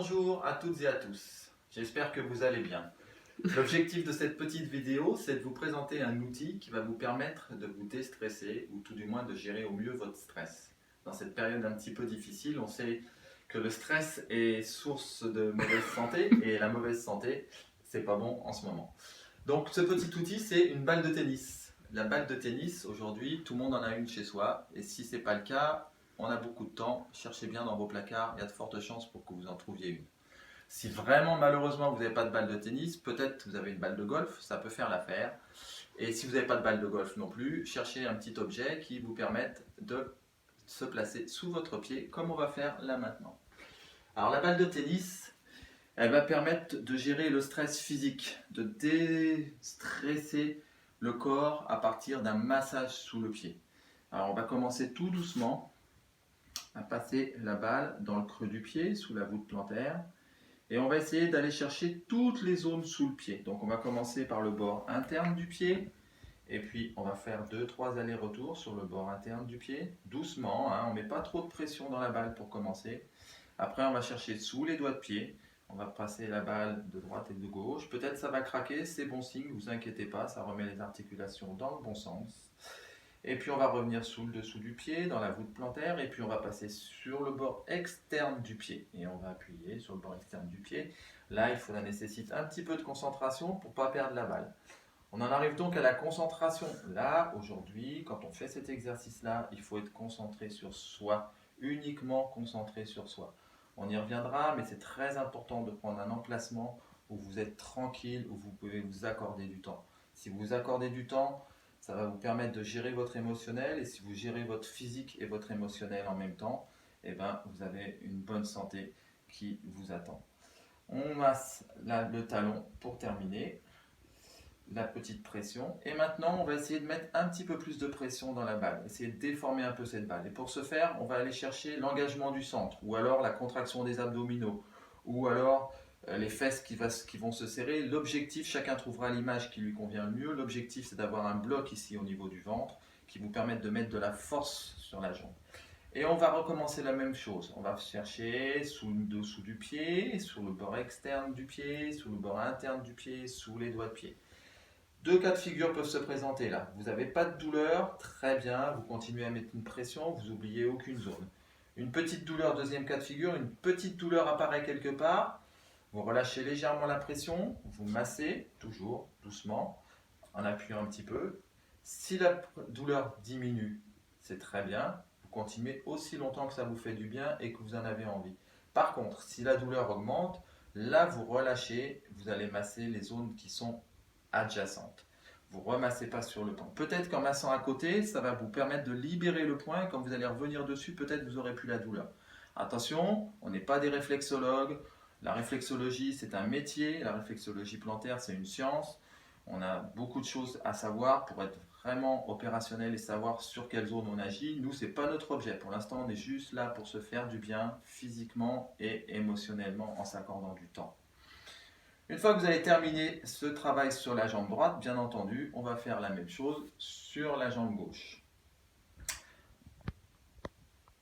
Bonjour à toutes et à tous, j'espère que vous allez bien. L'objectif de cette petite vidéo, c'est de vous présenter un outil qui va vous permettre de vous déstresser ou tout du moins de gérer au mieux votre stress. Dans cette période un petit peu difficile, on sait que le stress est source de mauvaise santé et la mauvaise santé, c'est pas bon en ce moment. Donc ce petit outil, c'est une balle de tennis. La balle de tennis, aujourd'hui, tout le monde en a une chez soi et si ce n'est pas le cas, on a beaucoup de temps, cherchez bien dans vos placards, il y a de fortes chances pour que vous en trouviez une. Si vraiment malheureusement vous n'avez pas de balle de tennis, peut-être vous avez une balle de golf, ça peut faire l'affaire. Et si vous n'avez pas de balle de golf non plus, cherchez un petit objet qui vous permette de se placer sous votre pied, comme on va faire là maintenant. Alors la balle de tennis, elle va permettre de gérer le stress physique, de déstresser le corps à partir d'un massage sous le pied. Alors on va commencer tout doucement à passer la balle dans le creux du pied, sous la voûte plantaire. Et on va essayer d'aller chercher toutes les zones sous le pied. Donc on va commencer par le bord interne du pied. Et puis on va faire 2-3 allers-retours sur le bord interne du pied. Doucement, hein, on ne met pas trop de pression dans la balle pour commencer. Après on va chercher sous les doigts de pied. On va passer la balle de droite et de gauche. Peut-être ça va craquer, c'est bon signe, ne vous inquiétez pas, ça remet les articulations dans le bon sens. Et puis on va revenir sous le dessous du pied, dans la voûte plantaire, et puis on va passer sur le bord externe du pied. Et on va appuyer sur le bord externe du pied. Là, ça nécessite un petit peu de concentration pour ne pas perdre la balle. On en arrive donc à la concentration. Là, aujourd'hui, quand on fait cet exercice-là, il faut être concentré sur soi, uniquement concentré sur soi. On y reviendra, mais c'est très important de prendre un emplacement où vous êtes tranquille, où vous pouvez vous accorder du temps. Si vous vous accordez du temps, ça va vous permettre de gérer votre émotionnel, et si vous gérez votre physique et votre émotionnel en même temps, eh ben, vous avez une bonne santé qui vous attend. On masse le talon pour terminer, la petite pression, et maintenant on va essayer de mettre un petit peu plus de pression dans la balle, essayer de déformer un peu cette balle. Et pour ce faire, on va aller chercher l'engagement du centre, ou alors la contraction des abdominaux, ou alors les fesses qui vont se serrer. L'objectif, chacun trouvera l'image qui lui convient le mieux. L'objectif, c'est d'avoir un bloc ici au niveau du ventre qui vous permette de mettre de la force sur la jambe. Et on va recommencer la même chose. On va chercher sous le dessous du pied, sur le bord externe du pied, sous le bord interne du pied, sous les doigts de pied. Deux cas de figure peuvent se présenter là. Vous n'avez pas de douleur, très bien, vous continuez à mettre une pression, vous n'oubliez aucune zone. Une petite douleur, deuxième cas de figure, une petite douleur apparaît quelque part. Vous relâchez légèrement la pression, vous massez, toujours doucement, en appuyant un petit peu. Si la douleur diminue, c'est très bien. Vous continuez aussi longtemps que ça vous fait du bien et que vous en avez envie. Par contre, si la douleur augmente, là vous relâchez, vous allez masser les zones qui sont adjacentes. Vous ne remassez pas sur le point. Peut-être qu'en massant à côté, ça va vous permettre de libérer le point. Quand vous allez revenir dessus, peut-être vous n'aurez plus la douleur. Attention, on n'est pas des réflexologues. La réflexologie, c'est un métier. La réflexologie plantaire, c'est une science. On a beaucoup de choses à savoir pour être vraiment opérationnel et savoir sur quelle zone on agit. Nous, ce n'est pas notre objet. Pour l'instant, on est juste là pour se faire du bien physiquement et émotionnellement en s'accordant du temps. Une fois que vous avez terminé ce travail sur la jambe droite, bien entendu, on va faire la même chose sur la jambe gauche.